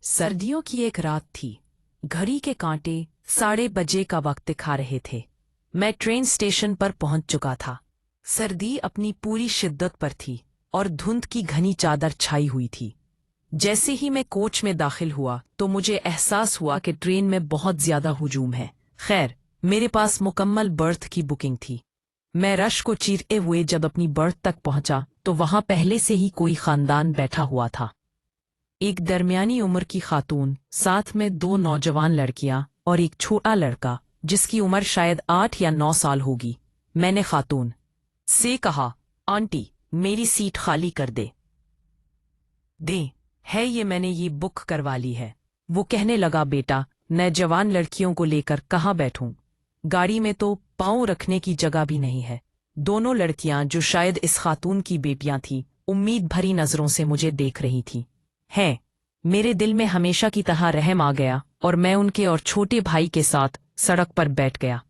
सर्दियों की एक रात थी। घड़ी के कांटे 12:30 का वक्त दिखा रहे थे। मैं ट्रेन स्टेशन पर पहुंच चुका था। सर्दी अपनी पूरी शिद्दत पर थी और धुंध की घनी चादर छाई हुई थी। जैसे ही मैं कोच में दाखिल हुआ तो मुझे एहसास हुआ कि ट्रेन में बहुत ज्यादा हुजूम है। खैर, मेरे पास मुकम्मल बर्थ की बुकिंग थी। मैं रश को चीरते हुए जब अपनी बर्थ तक पहुंचा तो वहां पहले से ही कोई खानदान बैठा हुआ था। एक दरमियानी उम्र की खातून, साथ में 2 नौजवान लड़कियां और एक छोटा लड़का जिसकी उम्र शायद 8 या 9 साल होगी। मैंने खातून से कहा, आंटी, मेरी सीट खाली कर दे है ये मैंने ये बुक करवा ली है। वो कहने लगा, बेटा, मैं जवान लड़कियों को लेकर कहाँ बैठूं? गाड़ी में तो पाँव रखने की जगह भी नहीं है। दोनों लड़कियां, जो शायद इस खातून की बेटियां थीं, उम्मीद भरी नजरों से मुझे देख रही थीं। है, मेरे दिल में हमेशा की तरह रहम आ गया और मैं उनके और छोटे भाई के साथ सड़क पर बैठ गया।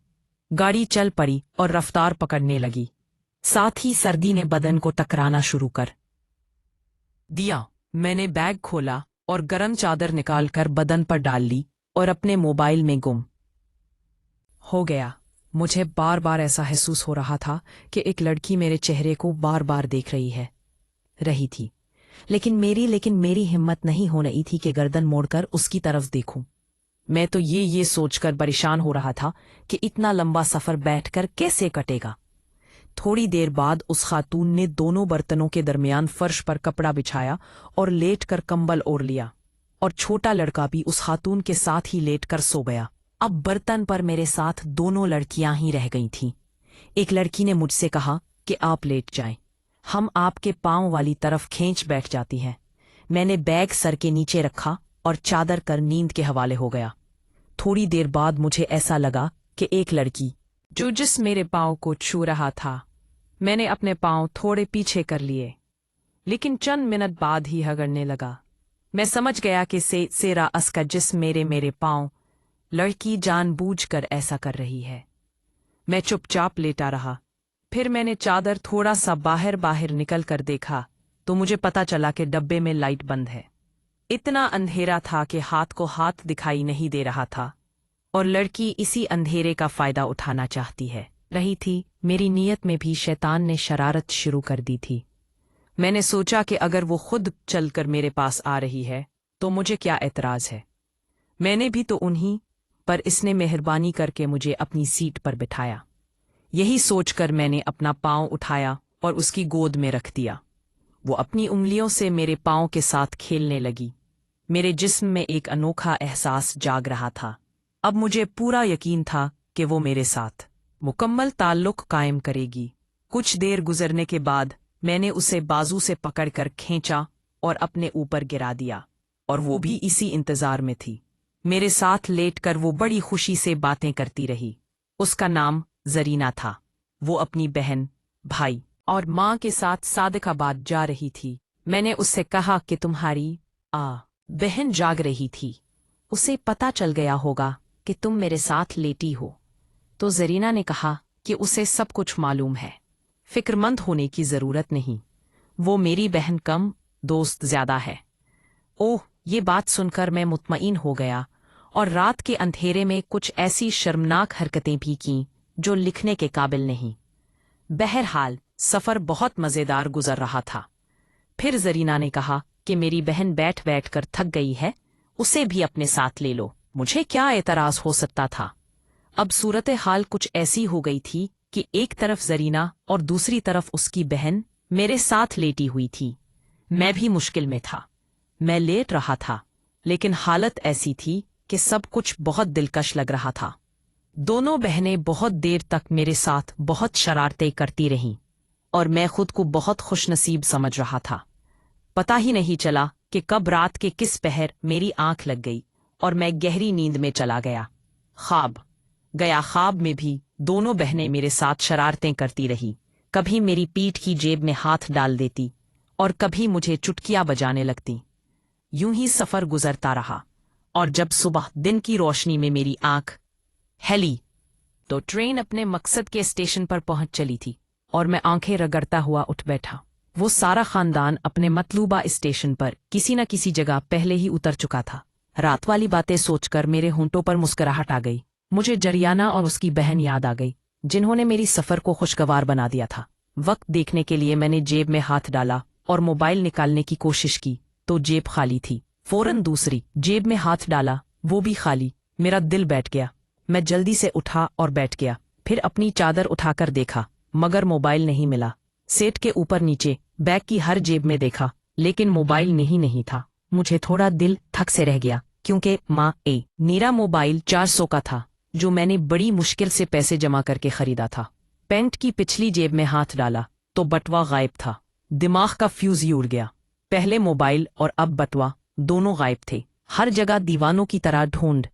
गाड़ी चल पड़ी और रफ्तार पकड़ने लगी। साथ ही सर्दी ने बदन को टकराना शुरू कर दिया। मैंने बैग खोला और गरम चादर निकालकर बदन पर डाल ली और अपने मोबाइल में गुम हो गया। मुझे बार बार ऐसा महसूस हो रहा था कि एक लड़की मेरे चेहरे को बार बार देख रही थी, लेकिन मेरी हिम्मत नहीं हो रही थी कि गर्दन मोड़कर उसकी तरफ देखूं। मैं तो ये सोचकर परेशान हो रहा था कि इतना लंबा सफर बैठकर कैसे कटेगा। थोड़ी देर बाद उस खातून ने दोनों बर्तनों के दरमियान फर्श पर कपड़ा बिछाया और लेटकर कंबल ओढ़ लिया, और छोटा लड़का भी उस खातून के साथ ही लेटकर सो गया। अब बर्तन पर मेरे साथ दोनों लड़कियां ही रह गई थीं। एक लड़की ने मुझसे कहा कि आप लेट जाएं, हम आपके पांव वाली तरफ खींच बैठ जाती हैं। मैंने बैग सर के नीचे रखा और चादर कर नींद के हवाले हो गया। थोड़ी देर बाद मुझे ऐसा लगा कि एक लड़की जिस मेरे पांव को छू रहा था। मैंने अपने पांव थोड़े पीछे कर लिए, लेकिन चंद मिनट बाद ही हगड़ने लगा। मैं समझ गया कि सेरा असका जिस्म मेरे पांव, लड़की जानबूझकर ऐसा कर रही है। मैं चुपचाप लेटा रहा। फिर मैंने चादर थोड़ा सा बाहर निकल कर देखा तो मुझे पता चला कि डब्बे में लाइट बंद है। इतना अंधेरा था कि हाथ को हाथ दिखाई नहीं दे रहा था, और लड़की इसी अंधेरे का फायदा उठाना चाहती रही थी। मेरी नीयत में भी शैतान ने शरारत शुरू कर दी थी। मैंने सोचा कि अगर वो खुद चलकर मेरे पास आ रही है तो मुझे क्या एतराज है। मैंने भी तो उन्हीं पर इसने मेहरबानी करके मुझे अपनी सीट पर बिठाया। यही सोचकर मैंने अपना पांव उठाया और उसकी गोद में रख दिया। वो अपनी उंगलियों से मेरे पांव के साथ खेलने लगी। मेरे जिस्म में एक अनोखा एहसास जाग रहा था। अब मुझे पूरा यकीन था कि वो मेरे साथ मुकम्मल ताल्लुक कायम करेगी। कुछ देर गुजरने के बाद मैंने उसे बाजू से पकड़कर खींचा और अपने ऊपर गिरा दिया, और वो भी इसी इंतजार में थी। मेरे साथ लेटकर वो बड़ी खुशी से बातें करती रही। उसका नाम जरीना था। वो अपनी बहन, भाई और माँ के साथ सादिकाबाद जा रही थी। मैंने उससे कहा कि तुम्हारी बहन जाग रही थी, उसे पता चल गया होगा कि तुम मेरे साथ लेटी हो। तो जरीना ने कहा कि उसे सब कुछ मालूम है, फिक्रमंद होने की जरूरत नहीं, वो मेरी बहन कम, दोस्त ज्यादा है। ओह, ये बात सुनकर मैं मुतमईन हो गया और रात के अंधेरे में कुछ ऐसी शर्मनाक हरकतें भी कीं जो लिखने के काबिल नहीं। बहरहाल सफर बहुत मजेदार गुजर रहा था। फिर जरीना ने कहा कि मेरी बहन बैठ बैठ कर थक गई है, उसे भी अपने साथ ले लो। मुझे क्या एतराज हो सकता था। अब सूरत हाल कुछ ऐसी हो गई थी कि एक तरफ जरीना और दूसरी तरफ उसकी बहन मेरे साथ लेटी हुई थी। मैं भी मुश्किल में था। मैं लेट रहा था, लेकिन हालत ऐसी थी कि सब कुछ बहुत दिलकश लग रहा था। दोनों बहनें बहुत देर तक मेरे साथ बहुत शरारतें करती रहीं, और मैं खुद को बहुत खुशनसीब समझ रहा था। पता ही नहीं चला कि कब रात के किस पहर मेरी आंख लग गई और मैं गहरी नींद में चला गया। ख्वाब में भी दोनों बहनें मेरे साथ शरारतें करती रही। कभी मेरी पीठ की जेब में हाथ डाल देती और कभी मुझे चुटकियां बजाने लगती। यूं ही सफर गुजरता रहा, और जब सुबह दिन की रोशनी में मेरी आंख हेली तो ट्रेन अपने मकसद के स्टेशन पर पहुंच चली थी, और मैं आंखें रगड़ता हुआ उठ बैठा। وہ سارا خاندان اپنے مطلوبہ اسٹیشن پر کسی نہ کسی جگہ پہلے ہی اتر چکا تھا۔ رات والی باتیں سوچ کر میرے ہونٹوں پر مسکراہٹ آ گئی۔ مجھے جریانہ اور اس کی بہن یاد آ گئی، جنہوں نے میری سفر کو خوشگوار بنا دیا تھا۔ وقت دیکھنے کے لیے میں نے جیب میں ہاتھ ڈالا اور موبائل نکالنے کی کوشش کی تو جیب خالی تھی۔ فوراً دوسری جیب میں ہاتھ ڈالا، وہ بھی خالی۔ میرا دل بیٹھ گیا۔ میں جلدی سے اٹھا اور بیٹھ گیا، پھر اپنی چادر اٹھا کر دیکھا، مگر موبائل نہیں ملا۔ سیٹ کے اوپر نیچے بیگ کی ہر جیب میں دیکھا، لیکن موبائل نہیں تھا۔ مجھے تھوڑا دل تھک سے رہ گیا، کیونکہ میرا موبائل 400 کا تھا، جو میں نے بڑی مشکل سے پیسے جمع کر کے خریدا تھا۔ پینٹ کی پچھلی جیب میں ہاتھ ڈالا تو بٹوا غائب تھا۔ دماغ کا فیوز ہی اڑ گیا۔ پہلے موبائل اور اب بٹوا، دونوں غائب تھے۔ ہر جگہ دیوانوں کی طرح ڈھونڈ